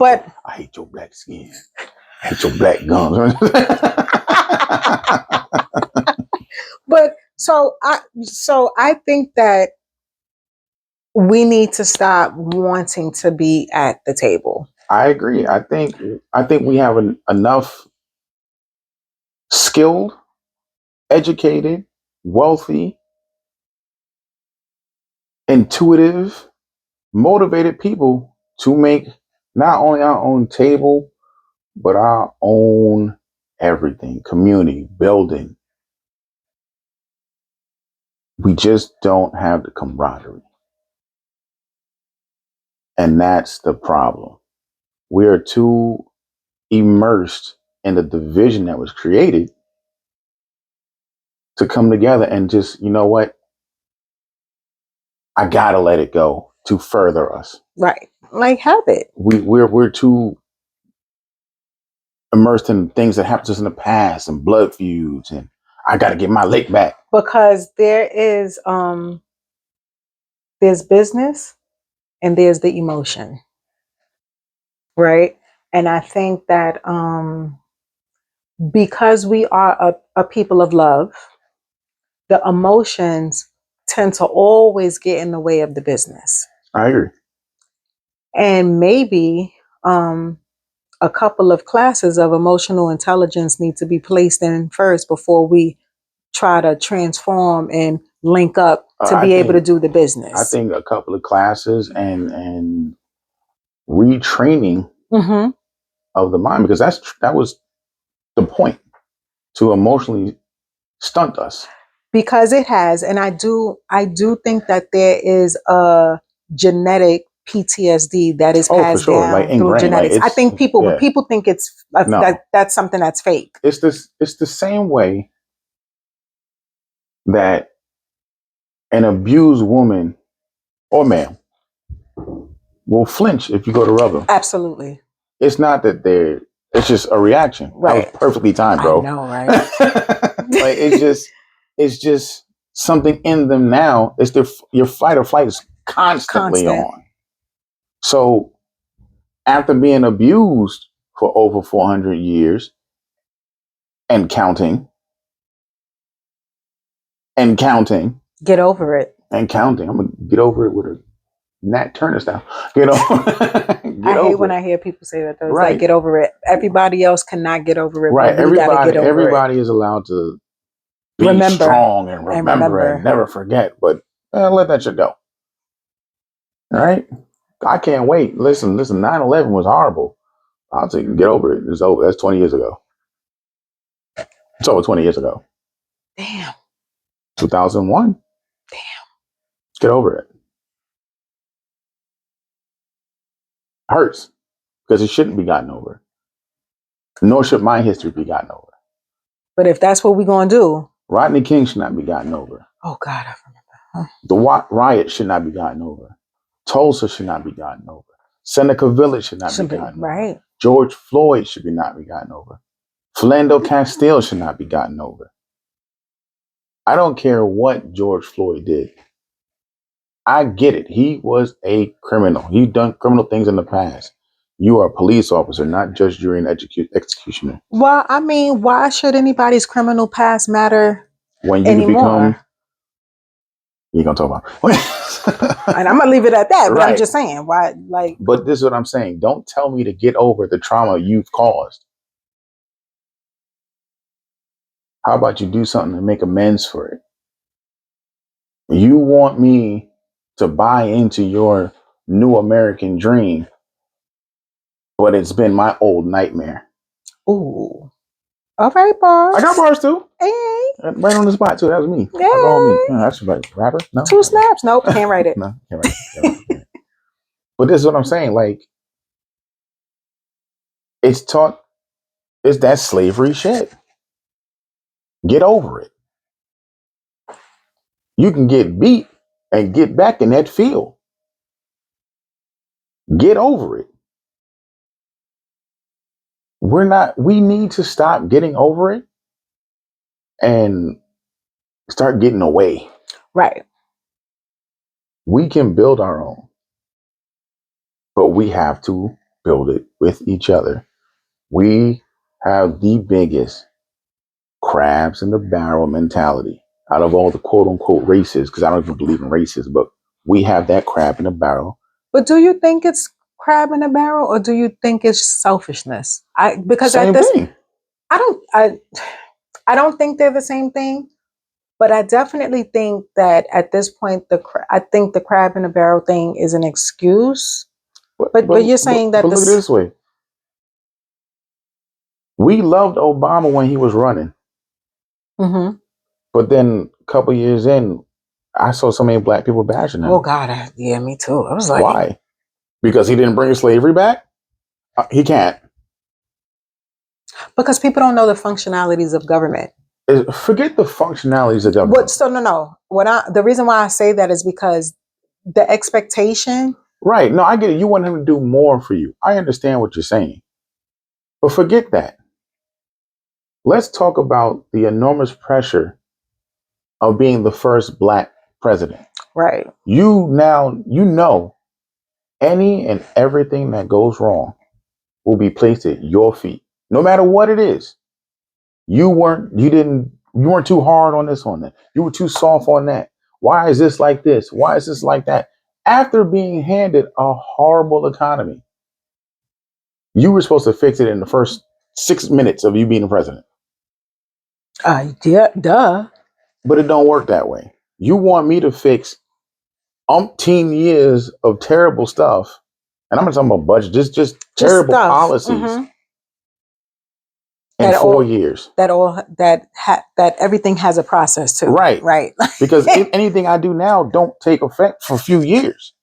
I hate your black skin. I hate your black gums. But so I think that we need to stop wanting to be at the table. I agree. I think we have enough skilled, educated, wealthy, intuitive, motivated people to make not only our own table, but our own everything, community, building. We just don't have the camaraderie. And that's the problem. We are too immersed in the division that was created to come together and just, you know what? I gotta let it go to further us. Right. Like habit. We're too immersed in things that happened to us in the past and blood feuds and I gotta get my lick back. Because there's business and there's the emotion. Right. And I think that because we are a people of love, the emotions tend to always get in the way of the business. I agree. And maybe a couple of classes of emotional intelligence need to be placed in first before we try to transform and link up to be able to do the business. I think a couple of classes and retraining of the mind, because that was the point, to emotionally stunt us. Because it has, and I do think that there is a genetic PTSD that is passed down like through genetics. Like I think people think it's that's something that's fake. It's the same way that an abused woman or man will flinch if you go to rub them. Absolutely. It's not that it's just a reaction. Right. That was perfectly timed, bro. I know, right? Like it's just something in them now. It's your fight or flight is constantly on. So after being abused for over 400 years and counting, get over it. And counting. I'm going to get over it with Nat Turner style. You know, I hate when I hear people say that. Though. It's like, Right. get over it. Everybody else cannot get over it, Right. but we got to get over it. Everybody is allowed to be Remember. strong and remember and never forget. But let that shit go. All right. I can't wait. Listen. 9/11 was horrible. I'll take get over it. It's over. That's 20 years ago. It's over 20 years ago. Damn. 2001. Damn. Get over it. Hurts because it shouldn't be gotten over. Nor should my history be gotten over. But if that's what we're going to do. Rodney King should not be gotten over. Oh, God, I remember. The Watt riot should not be gotten over. Tulsa should not be gotten over. Seneca Village should not be gotten over. George Floyd should not be gotten over. Philando Castile should not be gotten over. I don't care what George Floyd did. I get it. He was a criminal. He's done criminal things in the past. You are a police officer, not just jury and executioner. Well, I mean, why should anybody's criminal past matter when you anymore? Become, you're going to talk about. And I'm going to leave it at that, but I'm just saying, why, like. But this is what I'm saying. Don't tell me to get over the trauma you've caused. How about you do something to make amends for it? You want me to buy into your new American dream, but it's been my old nightmare. Ooh. All right, bars. I got bars too. Hey. Right on the spot too. That was me. Hey. That's all me. No, that's right. Rapper? No. 2 snaps. Nope. Can't write it. No, can't write it. But this is what I'm saying. Like, it's that slavery shit. Get over it. You can get beat and get back in that field. Get over it. We need to stop getting over it and start getting away. Right. We can build our own, but we have to build it with each other. We have the biggest crabs in the barrel mentality out of all the quote unquote races, because I don't even believe in races, but we have that crab in the barrel. But do you think it's crab in a barrel, or do you think it's selfishness? Because same thing. I don't think they're the same thing, but I definitely think that at this point, I think the crab in a barrel thing is an excuse. But you're saying that look at it this way. We loved Obama when he was running. Mm-hmm. But then a couple years in, I saw so many black people bashing him. Oh, God. Yeah, me too. I was like... Why? Because he didn't bring slavery back? He can't. Because people don't know the functionalities of government. Forget the functionalities of government. No. The reason why I say that is because the expectation... Right. No, I get it. You want him to do more for you. I understand what you're saying. But forget that. Let's talk about the enormous pressure of being the first black president. Right. You know any and everything that goes wrong will be placed at your feet, no matter what it is. You weren't too hard on this, on that. You were too soft on that. Why is this like this? Why is this like that? After being handed a horrible economy, you were supposed to fix it in the first 6 minutes of you being the president. Yeah, duh. But it don't work that way. You want me to fix umpteen years of terrible stuff, and I'm not talking about budget, just terrible policies in 4 years. That everything has a process too. Right. Right. Because anything I do now don't take effect for a few years.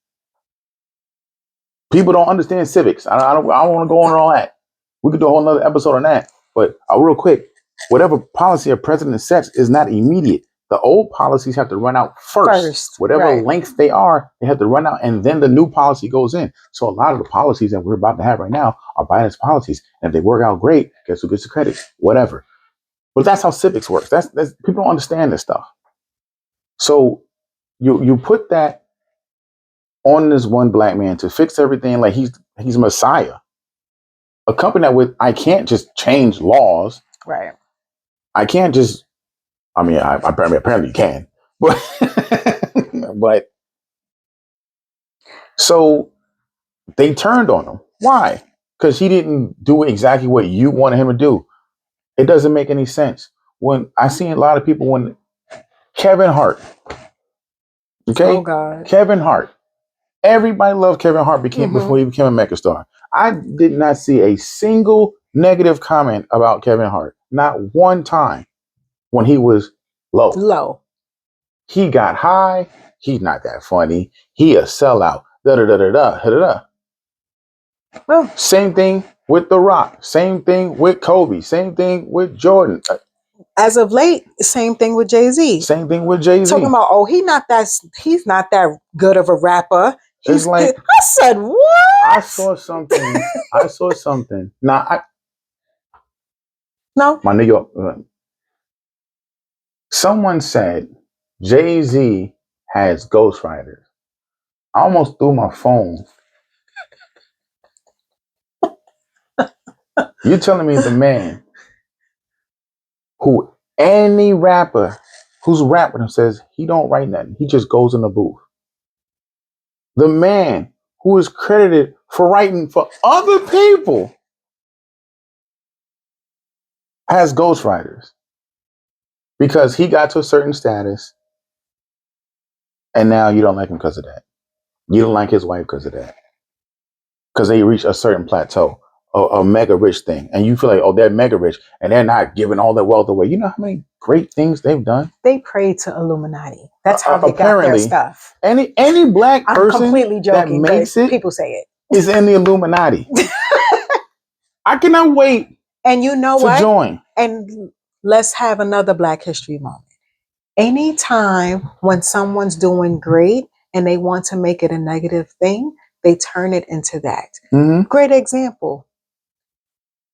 People don't understand civics. I don't want to go on all that. We could do a whole nother episode on that. But real quick, whatever policy a president sets is not immediate. The old policies have to run out first. Whatever length they are, they have to run out, and then the new policy goes in. So a lot of the policies that we're about to have right now are Biden's policies. And if they work out great, guess who gets the credit? Whatever. But that's how civics works. That's people don't understand this stuff. So you put that on this one black man to fix everything like he's Messiah. A company I can't just change laws. Right. I can't just. I mean, apparently you can, but So they turned on him. Why? Because he didn't do exactly what you wanted him to do. It doesn't make any sense. When I see a lot of people, when Kevin Hart, okay, Oh God. Kevin Hart, everybody loved Kevin Hart before Mm-hmm. he became a megastar. I did not see a single negative comment about Kevin Hart, not one time when he was low. Low. He got high. He's not that funny. He a sellout. Da da da da da da da. Well, Same thing with The Rock. Same thing with Kobe. Same thing with Jordan. as of late, same thing with Jay-Z. Same thing with Jay-Z. Talking about, oh, he's not that good of a rapper. It's like, I said, what? I saw something. Now, No. my nigga, someone said Jay-Z has ghostwriters. I almost threw my phone. You're telling me the man who any rapper who's rapping him says he don't write nothing. He just goes in the booth. The man who is credited for writing for other people has ghostwriters because he got to a certain status and now you don't like him because of that. You don't like his wife because of that. Because they reach a certain plateau, a mega rich thing. And you feel like, oh, they're mega rich and they're not giving all their wealth away. You know how many great things they've done? They pray to Illuminati. That's how they got Apparently, their stuff. Any black I'm person completely joking, that makes but it people say it. is in the Illuminati. I cannot wait And you know to what? join. And let's have another Black History moment. Anytime when someone's doing great and they want to make it a negative thing, they turn it into that. Mm-hmm. Great example.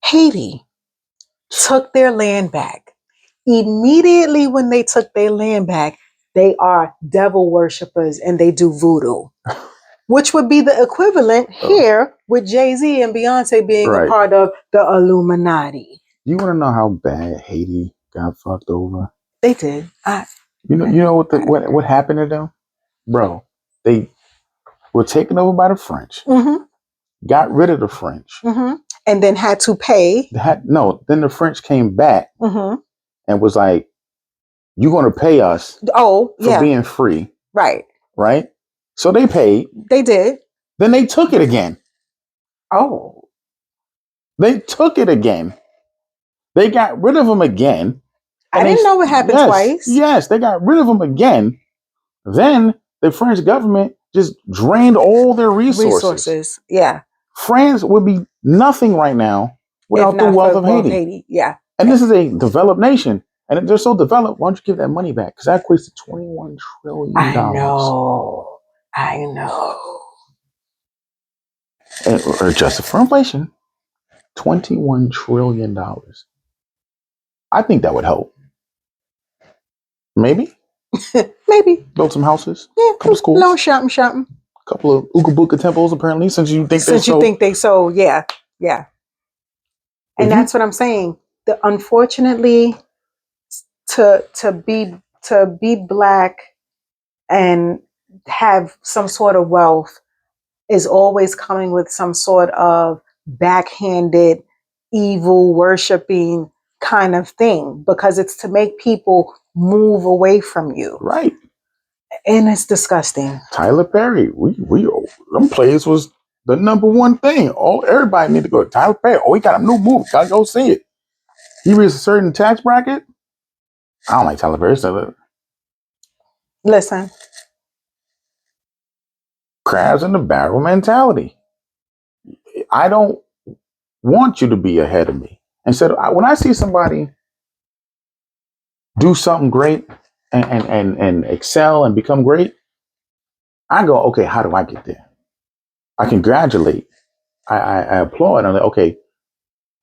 Haiti took their land back. Immediately when they took their land back, they are devil worshippers and they do voodoo, which would be the equivalent here with Jay-Z and Beyonce being Right. a part of the Illuminati. You want to know how bad Haiti got fucked over? They did. You know what happened to them, bro? They were taken over by the French. Mm-hmm, Got rid of the French. mm-hmm. And then had to pay. Then the French came back Mm-hmm. and was like, "You're going to pay us Oh, for yeah. being free, Right. right?" So they paid. They did. Then they took it again. Oh. They took it again. They got rid of them again. I didn't know it happened twice. Yes, they got rid of them again. Then the French government just drained all their resources. Yeah. France would be nothing right now without the wealth of Haiti. Yeah. And this is a developed nation. And if they're so developed, why don't you give that money back? Because that equates to $21 trillion. I know. Or adjusted for inflation, $21 trillion. I think that would help. Maybe. Maybe. Build some houses. Yeah. Couple schools. No, something. Couple of Ooga Booga temples, apparently, since you think they so, yeah. Yeah. And that's what I'm saying. Unfortunately, to be Black and have some sort of wealth is always coming with some sort of backhanded, evil, worshiping kind of thing, because it's to make people move away from you. Right. And it's disgusting. Tyler Perry, them plays was the number one thing. Everybody need to go to Tyler Perry. Oh, he got a new movie. Gotta go see it. He reaches a certain tax bracket. I don't like Tyler Perry. So Listen. Crabs in the barrel mentality. I don't want you to be ahead of me. Instead, when I see somebody do something great and excel and become great, I go, okay, how do I get there? I congratulate. I applaud. I'm like, okay,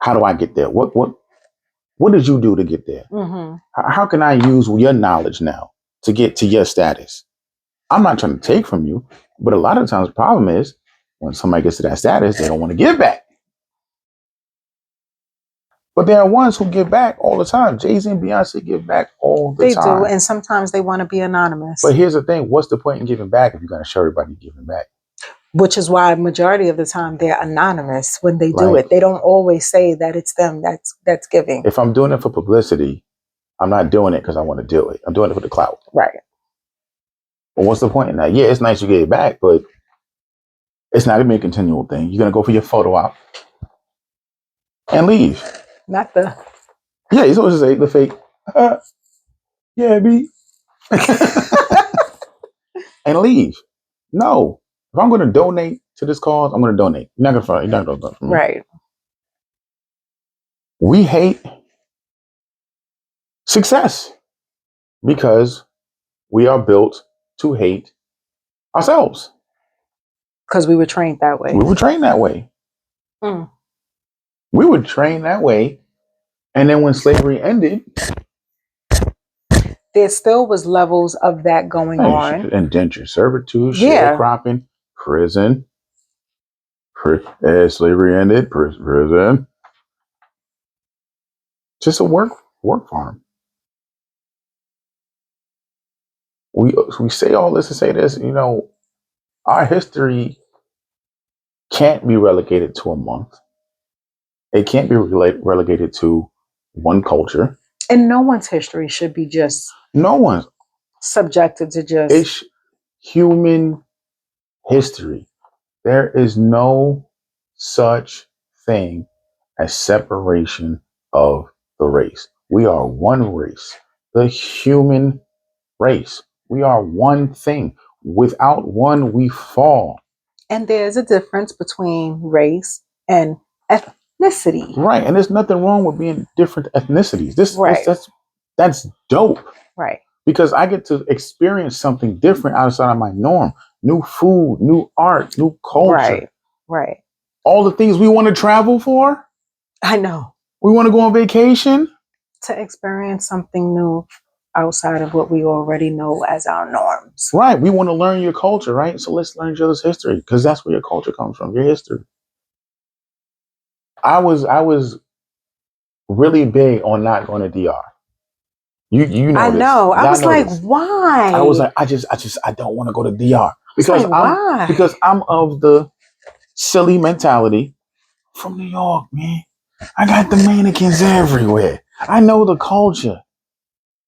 how do I get there? What did you do to get there? Mm-hmm. How can I use your knowledge now to get to your status? I'm not trying to take from you, but a lot of times the problem is when somebody gets to that status, they don't want to give back. But there are ones who give back all the time. Jay-Z and Beyonce give back all the time. They do, and sometimes they want to be anonymous. But here's the thing. What's the point in giving back if you're going to show everybody you're giving back? which is why majority of the time they're anonymous when they do Like, it. They don't always say that it's them that's giving. if I'm doing it for publicity, I'm not doing it because I want to do it. I'm doing it for the clout. Right. Well, what's the point in that? Yeah, it's nice you get it back, but it's not going to be a continual thing. You're going to go for your photo op and leave. Not the Yeah, you're supposed to say the fake, yeah, B, and leave. No. If I'm going to donate to this cause, I'm going to donate. You're not going to donate for me. right. We hate success because we are built to hate ourselves. Because we were trained that way. We were trained that way. Mm. We were trained that way. And then when slavery ended, There still was levels of that going on. indentured servitude, Yeah. sharecropping, prison. Slavery ended, prison. Just a work farm. We say all this to say this, you know, our history can't be relegated to a month. It can't be relegated to one culture. And no one's history should be just No one's. subjected to just It's human history. There is no such thing as separation of the race. We are one race, the human race. We are one thing. Without one, we fall. and there's a difference between race and ethnicity. Right. And there's nothing wrong with being different ethnicities. Right. That's dope. Right. Because I get to experience something different outside of my norm. New food, new art, new culture. Right. Right. All the things we want to travel for. I know. We want to go on vacation. To experience something new outside of what we already know as our norms. Right. We want to learn your culture, right? So let's learn each other's history because that's where your culture comes from, your history. I was really big on not going to DR. You know I this. know. I was like, this. why? I was like, I don't want to go to DR because like, why? Because I'm of the silly mentality from New York, man. I got Dominicans everywhere. I know the culture.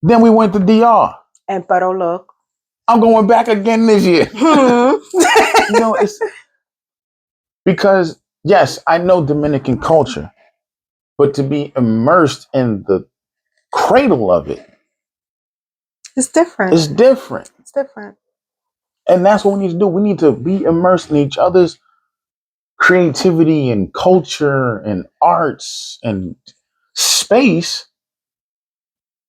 Then we went to DR. And pero look, I'm going back again this year. You know, it's because yes, I know Dominican culture, but to be immersed in the cradle of it, it's different. it's different. It's different. And that's what we need to do. We need to be immersed in each other's creativity and culture and arts and space.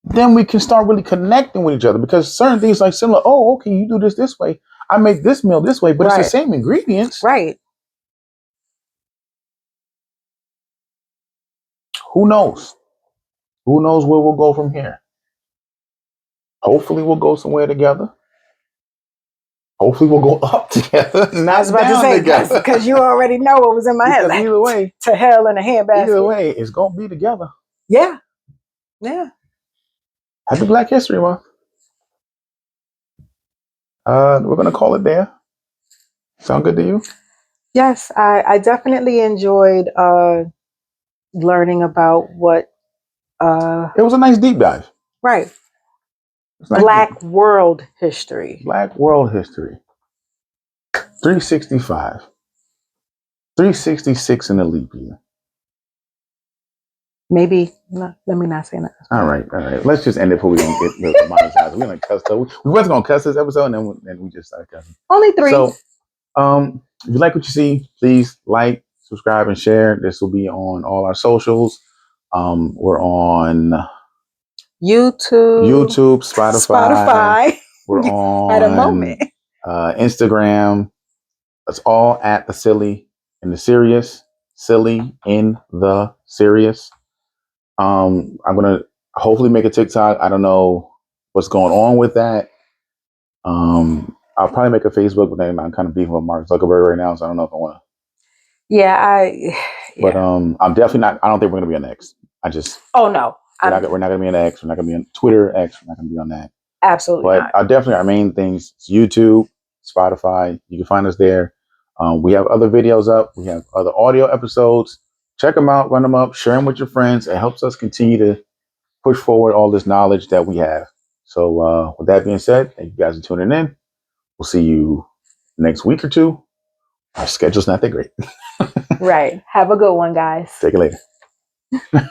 Then we can start really connecting with each other because certain things like similar. Oh, okay, you do this way. I make this meal this way, but Right. it's the same ingredients. Right. Who knows? Who knows where we'll go from here? Hopefully, we'll go somewhere together. Hopefully, we'll go up together. Not I was about to down say, together. because you already know what was in my head. Because Like, either way, to hell in a handbasket. either way, it's gonna be together. Yeah. Yeah. Happy Black History Month. We're gonna call it there. Sound good to you? Yes, I definitely enjoyed learning about what It was a nice deep dive. right. It's nice Black world history. Black world history. 365. 366 in the leap year. Maybe no, let me not say that. All right. Let's just end it before we don't get monetized. We're gonna cuss. We wasn't gonna cuss this episode, and then we just started cussing. Only 3. So, if you like what you see, please like, subscribe, and share. This will be on all our socials. We're on YouTube, Spotify. We're on at a moment. Instagram. It's all at the Silly in the Serious. Silly in the Serious. I'm gonna hopefully make a TikTok. I don't know what's going on with that. I'll probably make a Facebook, but then I'm kind of beefing with Mark Zuckerberg right now, so I don't know if I want to. Yeah, But I'm definitely not. I don't think we're gonna be on X. Oh no, we're not gonna be on X. We're not gonna be on Twitter. X. We're not gonna be on that. Absolutely But not. definitely our main things: YouTube, Spotify. You can find us there. We have other videos up. We have other audio episodes. Check them out, run them up, share them with your friends. It helps us continue to push forward all this knowledge that we have. So with that being said, thank you guys for tuning in. We'll see you next week or two. Our schedule's not that great. Right. Have a good one, guys. Take it later.